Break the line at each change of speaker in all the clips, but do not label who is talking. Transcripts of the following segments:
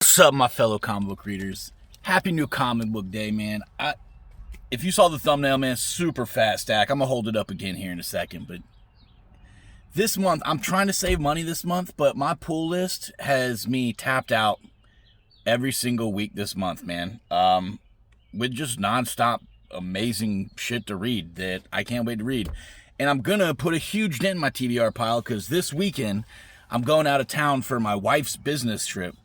What's up, my fellow comic book readers? Happy new comic book day, man. If you saw the thumbnail, man, super fat stack. I'm gonna hold it up again here in a second, but this month I'm trying to save money this month, but my pull list has me tapped out every single week this month, man. With just nonstop amazing shit to read that I can't wait to read. And I'm gonna put a huge dent in my TBR pile because this weekend I'm going out of town for my wife's business trip.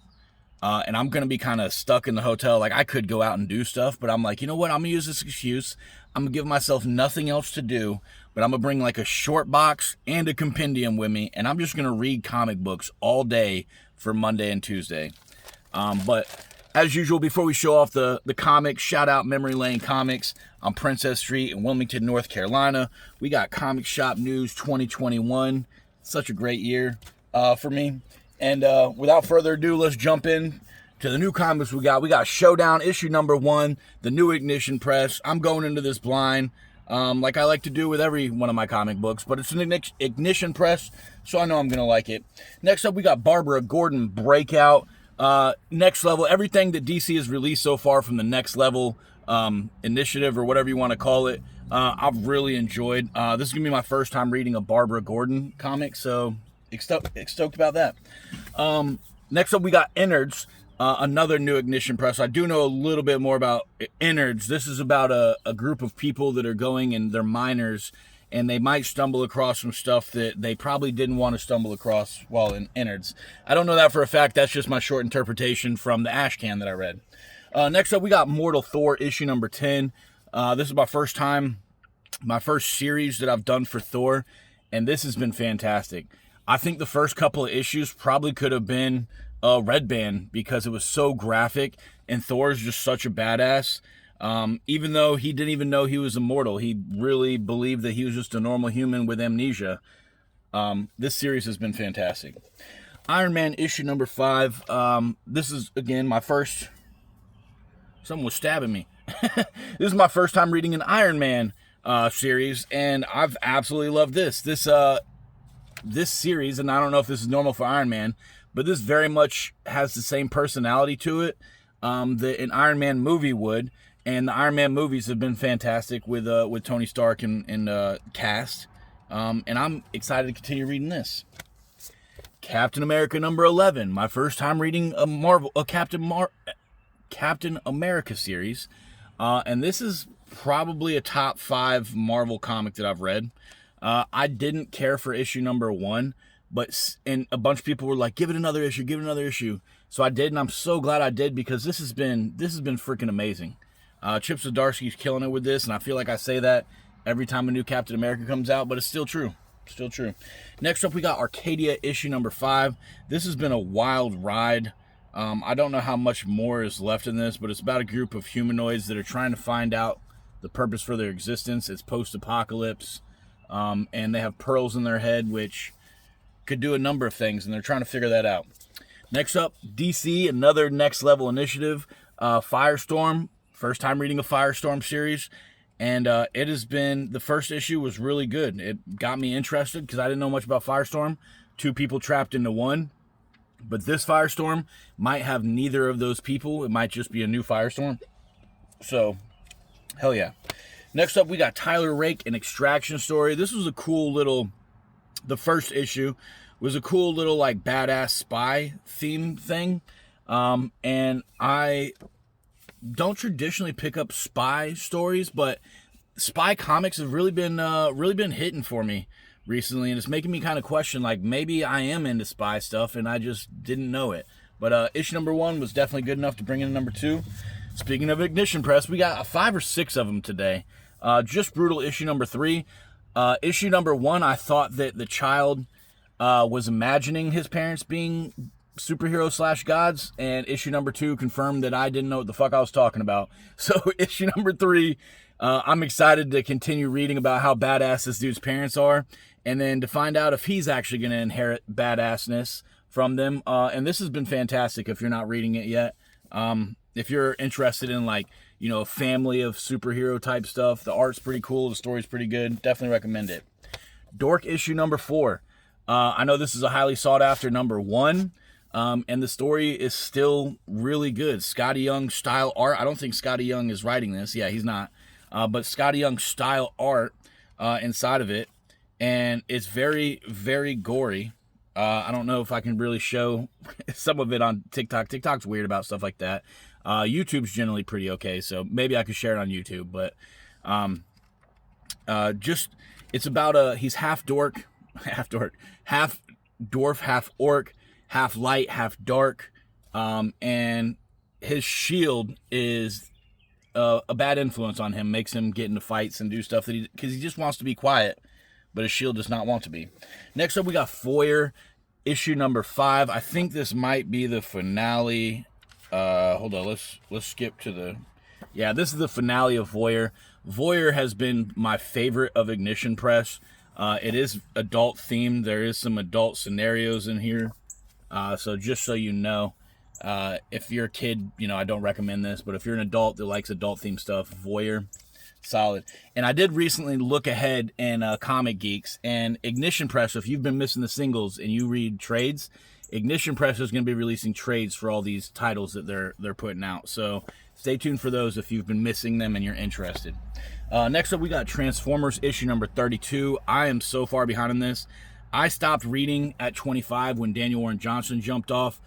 And I'm going to be kind of stuck in the hotel. Like, I could go out and do stuff, but I'm like, you know what? I'm going to use this excuse. I'm going to give myself nothing else to do, but I'm going to bring like a short box and a compendium with me, and I'm just going to read comic books all day for Monday and Tuesday. But as usual, before we show off the comics, shout out Memory Lane Comics on Princess Street in Wilmington, North Carolina. We got Comic Shop News 2021. Such a great year for me. And without further ado, let's jump in to the new comics we got. We got Showdown, issue number 1, the new Ignition Press. I'm going into this blind, like I like to do with every one of my comic books, but it's an Ignition Press, so I know I'm going to like it. Next up, we got Barbara Gordon Breakout. Next Level, everything that DC has released so far from the Next Level initiative, or whatever you want to call it, I've really enjoyed. This is going to be my first time reading a Barbara Gordon comic, so stoked about that. Next up, we got Innards, another new Ignition Press. I do know a little bit more about Innards. This is about a group of people that are going and they're minors, and they might stumble across some stuff that they probably didn't want to stumble across while in Innards. I don't know that for a fact. That's just my short interpretation from the ash can that I read. Next up, we got Mortal Thor, issue number 10. This is my first series that I've done for Thor, and this has been fantastic. I think the first couple of issues probably could have been Red Band because it was so graphic, and Thor's just such a badass. Even though he didn't even know he was immortal, he really believed that he was just a normal human with amnesia. This series has been fantastic. Iron Man issue number 5. This is, again, my first... Someone was stabbing me. This is my first time reading an Iron Man series, and I've absolutely loved this. This series, and I don't know if this is normal for Iron Man, but this very much has the same personality to it that an Iron Man movie would, and the Iron Man movies have been fantastic with Tony Stark and cast, and I'm excited to continue reading this. Captain America number 11, my first time reading a Captain America series, and this is probably a top 5 Marvel comic that I've read. I didn't care for issue number 1, and a bunch of people were like, give it another issue. So I did, and I'm so glad I did because this has been freaking amazing. Chip Zdarsky's killing it with this, and I feel like I say that every time a new Captain America comes out, but it's still true. Next up, we got Arcadia issue number 5. This has been a wild ride. I don't know how much more is left in this, but it's about a group of humanoids that are trying to find out the purpose for their existence. It's post-apocalypse. And they have pearls in their head, which could do a number of things, and they're trying to figure that out. Next up, DC, another Next Level initiative, Firestorm. First time reading a Firestorm series, and it has been, the first issue was really good. It got me interested because I didn't know much about Firestorm. 2 people trapped into one, but this Firestorm might have neither of those people. It might just be a new Firestorm. So, hell yeah. Next up, we got Tyler Rake, an Extraction story. This was a cool little, the first issue was a cool little like badass spy theme thing. And I don't traditionally pick up spy stories, but spy comics have really been hitting for me recently. And it's making me kind of question, like, maybe I am into spy stuff and I just didn't know it. But issue number 1 was definitely good enough to bring in number 2. Speaking of Ignition Press, we got 5 or 6 of them today. Just Brutal issue number 3. Issue number 1, I thought that the child was imagining his parents being superheroes / gods, and issue number 2 confirmed that I didn't know what the fuck I was talking about. So issue number 3, I'm excited to continue reading about how badass this dude's parents are, and then to find out if he's actually going to inherit badassness from them. And this has been fantastic if you're not reading it yet. If you're interested in, like, you know, a family of superhero type stuff, the art's pretty cool, the story's pretty good, definitely recommend it. Dork issue number 4. I know this is a highly sought after number 1. And the story is still really good. Scotty Young style art. I don't think Scotty Young is writing this. Yeah, he's not. But Scotty Young style art inside of it. And it's very, very gory. I don't know if I can really show some of it on TikTok. TikTok's weird about stuff like that. YouTube's generally pretty okay, so maybe I could share it on YouTube. But it's about he's half dwarf, half orc, half light, half dark, and his shield is a bad influence on him, makes him get into fights and do stuff because he just wants to be quiet. But his shield does not want to be. Next up, we got Foyer, issue number 5. I think this might be the finale. Hold on, let's skip to the... Yeah, this is the finale of Voyeur. Voyeur has been my favorite of Ignition Press. It is adult themed. There is some adult scenarios in here. So just so you know, if you're a kid, I don't recommend this. But if you're an adult that likes adult themed stuff, Voyeur, solid. And I did recently look ahead in Comic Geeks, and Ignition Press, if you've been missing the singles and you read trades, Ignition Press is going to be releasing trades for all these titles that they're putting out. So stay tuned for those if you've been missing them and you're interested. Next up, we got Transformers issue number 32. I am so far behind on this. I stopped reading at 25 when Daniel Warren Johnson jumped off,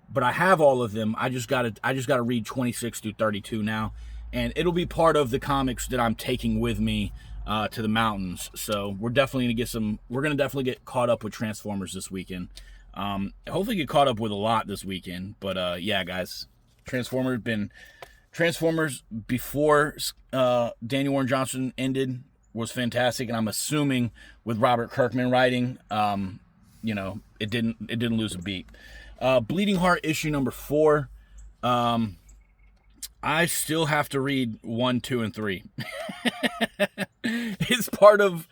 but I have all of them. I just got to read 26 through 32 now. And it'll be part of the comics that I'm taking with me to the mountains. So we're definitely going to definitely get caught up with Transformers this weekend. Hopefully get caught up with a lot this weekend. But yeah, guys, Transformers before Daniel Warren Johnson ended was fantastic. And I'm assuming with Robert Kirkman writing, it didn't lose a beat. Bleeding Heart issue number 4. I still have to read 1, 2, and 3. It's part of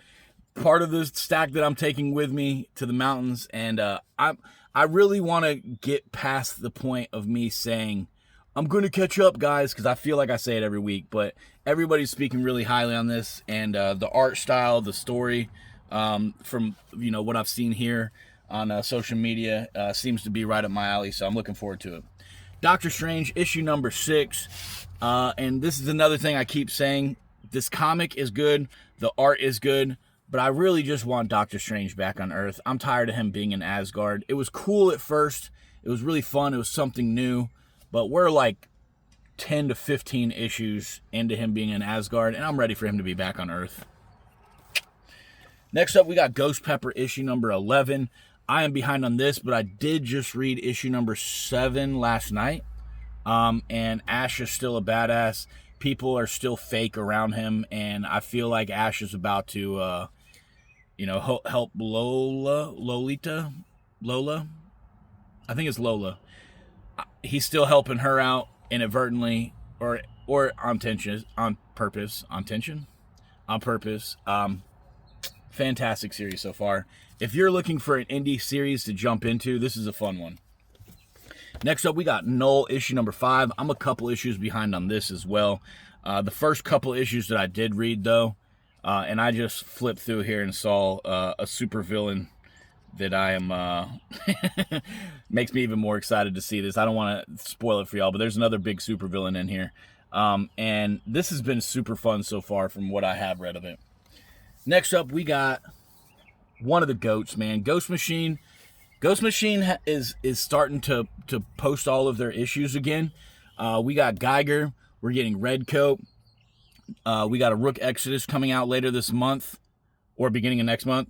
the stack that I'm taking with me to the mountains, and I really want to get past the point of me saying I'm going to catch up, guys, because I feel like I say it every week. But everybody's speaking really highly on this, and the art style, the story, from what I've seen here on social media, seems to be right up my alley. So I'm looking forward to it. Doctor Strange, issue number 6. And this is another thing I keep saying. This comic is good. The art is good. But I really just want Doctor Strange back on Earth. I'm tired of him being in Asgard. It was cool at first. It was really fun. It was something new. But we're like 10 to 15 issues into him being in Asgard. And I'm ready for him to be back on Earth. Next up, we got Ghost Pepper, issue number 11. I am behind on this, but I did just read issue number 7 last night. And Ash is still a badass. People are still fake around him, and I feel like Ash is about to, help Lola. I think it's Lola. He's still helping her out inadvertently, or on purpose. Fantastic series so far. If you're looking for an indie series to jump into, this is a fun one. Next up, we got Null, issue number 5. I'm a couple issues behind on this as well. The first couple issues that I did read, though, and I just flipped through here and saw a super villain that I am... makes me even more excited to see this. I don't want to spoil it for y'all, but there's another big super villain in here. And this has been super fun so far from what I have read of it. Next up, we got one of the GOATs, man. Ghost Machine is starting to post all of their issues again. We got Geiger. We're getting Red Coat. We got a Rook Exodus coming out later this month or beginning of next month.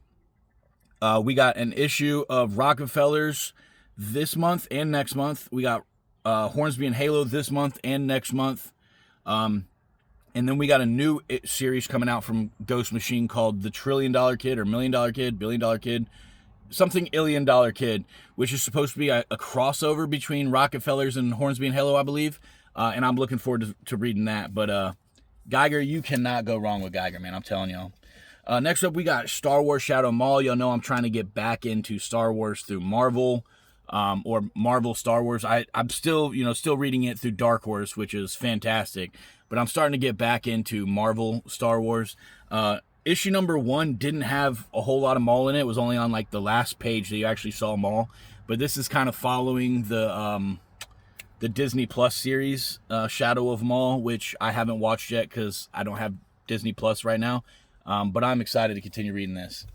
We got an issue of Rockefellers this month and next month. We got Hornsby and Halo this month and next month. And then we got a new series coming out from Ghost Machine called The $1 Trillion Kid or $1 Million Kid, $1 Billion Kid, something $1 Billion Kid, which is supposed to be a crossover between Rockefellers and Hornsby and Halo, I believe. And I'm looking forward to reading that. But Geiger, you cannot go wrong with Geiger, man. I'm telling y'all. Next up, we got Star Wars Shadow Mall. Y'all know I'm trying to get back into Star Wars through Marvel, or Marvel Star Wars. I'm still reading it through Dark Horse, which is fantastic. But I'm starting to get back into Marvel Star Wars. Issue number 1 didn't have a whole lot of Maul in it. It was only on like the last page that you actually saw Maul. but this is kind of following the Disney Plus series, Shadow of Maul, which I haven't watched yet because I don't have Disney Plus right now. But I'm excited to continue reading this.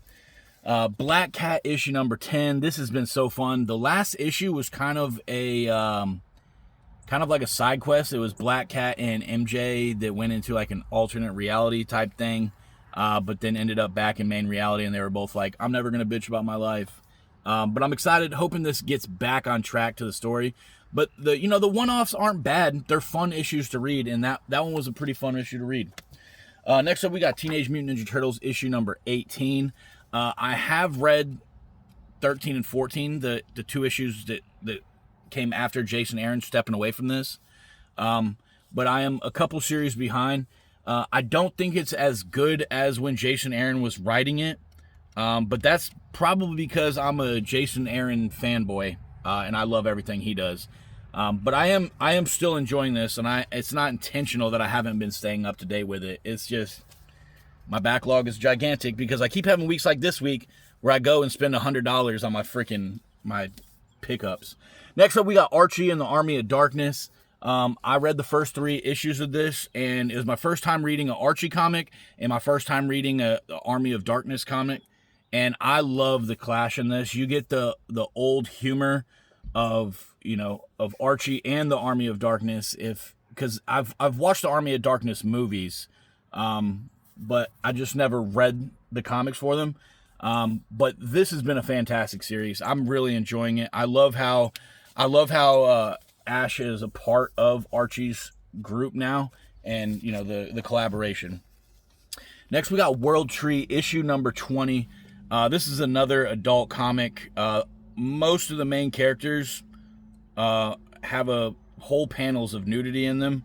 Black Cat issue number 10. This has been so fun. The last issue was kind of like a side quest. It was Black Cat and MJ that went into like an alternate reality type thing, but then ended up back in main reality, and they were both like, I'm never gonna bitch about my life. But I'm excited, hoping this gets back on track to the story. But the one-offs aren't bad. They're fun issues to read, and that one was a pretty fun issue to read. Next up, we got Teenage Mutant Ninja Turtles issue number 18. I have read 13 and 14, the two issues that came after Jason Aaron stepping away from this. But I am a couple series behind. I don't think it's as good as when Jason Aaron was writing it. But that's probably because I'm a Jason Aaron fanboy, and I love everything he does. But I am still enjoying this, and it's not intentional that I haven't been staying up to date with it. It's just my backlog is gigantic because I keep having weeks like this week where I go and spend $100 on my pickups. Next up, we got Archie and the Army of Darkness. I read the first 3 issues of this, and it was my first time reading an Archie comic and my first time reading the Army of Darkness comic. And I love the clash in this. You get the old humor of Archie and the Army of Darkness, because I've watched the Army of Darkness movies, but I just never read the comics for them. But this has been a fantastic series. I'm really enjoying it. I love how Ash is a part of Archie's group now, and the collaboration. Next, we got World Tree issue number 20. This is another adult comic. Most of the main characters have whole panels of nudity in them.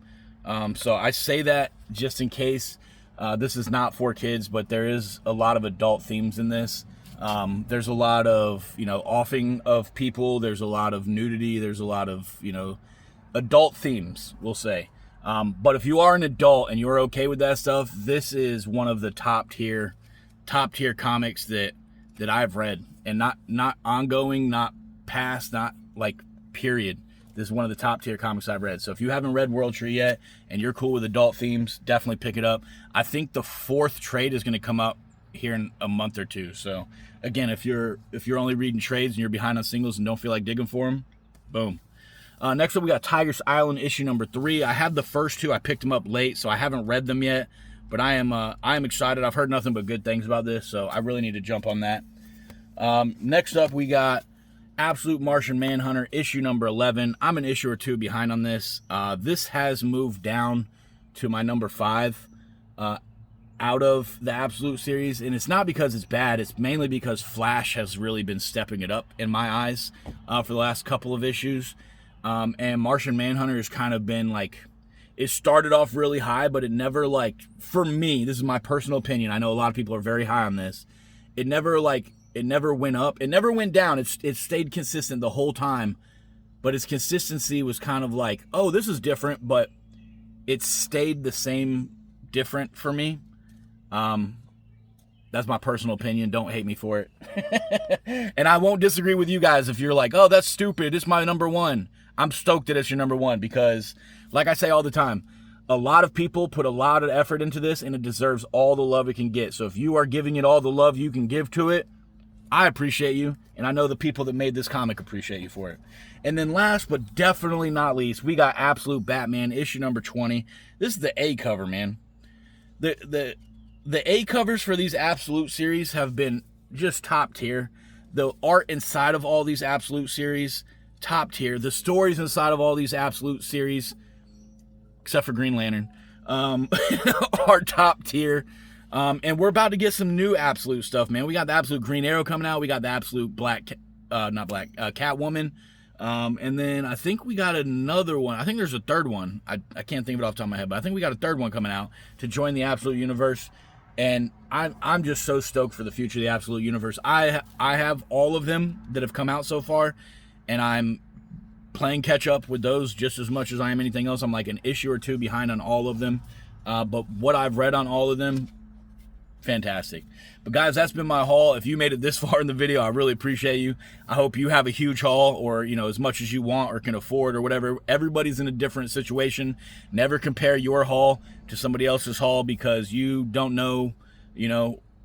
So I say that just in case this is not for kids, but there is a lot of adult themes in this. There's a lot of, offing of people. There's a lot of nudity. There's a lot of, adult themes, we'll say. But if you are an adult and you're okay with that stuff, this is one of the top tier comics that I've read, and not ongoing, not past, not like period. This is one of the top tier comics I've read. So if you haven't read World Tree yet and you're cool with adult themes, definitely pick it up. I think the 4th trade is going to come out here in a month or two. So again, if you're only reading trades and you're behind on singles and don't feel like digging for them, boom. Next up, we got Tiger's Island issue number 3. I have the first 2. I picked them up late, so I haven't read them yet. But I am excited. I've heard nothing but good things about this, so I really need to jump on that. Next up, we got Absolute Martian Manhunter issue number 11. I'm an issue or 2 behind on this. This has moved down to my number 5 out of the Absolute series, and it's not because it's bad. It's mainly because Flash has really been stepping it up in my eyes for the last couple of issues. And Martian Manhunter has kind of been like, it started off really high, but it never, for me, this is my personal opinion. I know a lot of people are very high on this. It never went up. It never went down. It stayed consistent the whole time. But its consistency was kind of like, oh, this is different, but it stayed the same different for me. That's my personal opinion. Don't hate me for it. And I won't disagree with you guys if you're like, oh, that's stupid. It's my number 1. I'm stoked that it's your number 1 because, like I say all the time, a lot of people put a lot of effort into this, and it deserves all the love it can get. So if you are giving it all the love you can give to it, I appreciate you, and I know the people that made this comic appreciate you for it. And then last but definitely not least, we got Absolute Batman issue number 20. This is the A cover, man. The A covers for these Absolute series have been just top tier. The art inside of all these Absolute series, top tier. The stories inside of all these Absolute series, except for Green Lantern, are top tier. And we're about to get some new Absolute stuff, man. We got the Absolute Green Arrow coming out. We got the Absolute Catwoman. And then I think we got another one. I think there's a third one. I can't think of it off the top of my head, but I think we got a third one coming out to join the Absolute universe. And I'm just so stoked for the future of the Absolute universe. I have all of them that have come out so far, and I'm playing catch up with those just as much as I am anything else. I'm like an issue or 2 behind on all of them. But what I've read on all of them, fantastic. But guys, that's been my haul. If you made it this far in the video, I really appreciate you. I hope you have a huge haul, or as much as you want or can afford or whatever. Everybody's in a different situation. Never compare your haul to somebody else's haul, because you don't know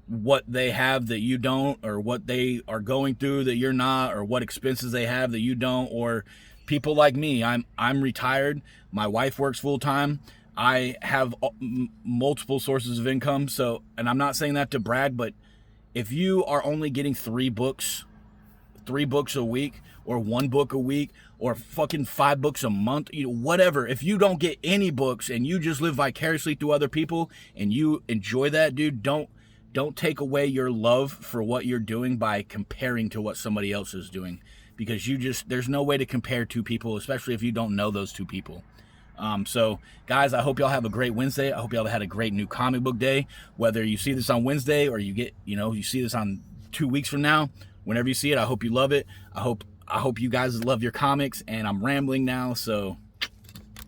what they have that you don't, or what they are going through that you're not, or what expenses they have that you don't. Or people like me, I'm retired. My wife works full time. I have multiple sources of income. So, and I'm not saying that to brag, but if you are only getting 3 books a week, or 1 book a week, or fucking 5 books a month, whatever, if you don't get any books and you just live vicariously through other people and you enjoy that, dude, don't take away your love for what you're doing by comparing to what somebody else is doing, because there's no way to compare 2 people, especially if you don't know those 2 people. So guys, I hope y'all have a great Wednesday. I hope y'all had a great new comic book day, whether you see this on Wednesday or you see this on 2 weeks from now. Whenever you see it, I hope you love it. I hope you guys love your comics, and I'm rambling now, so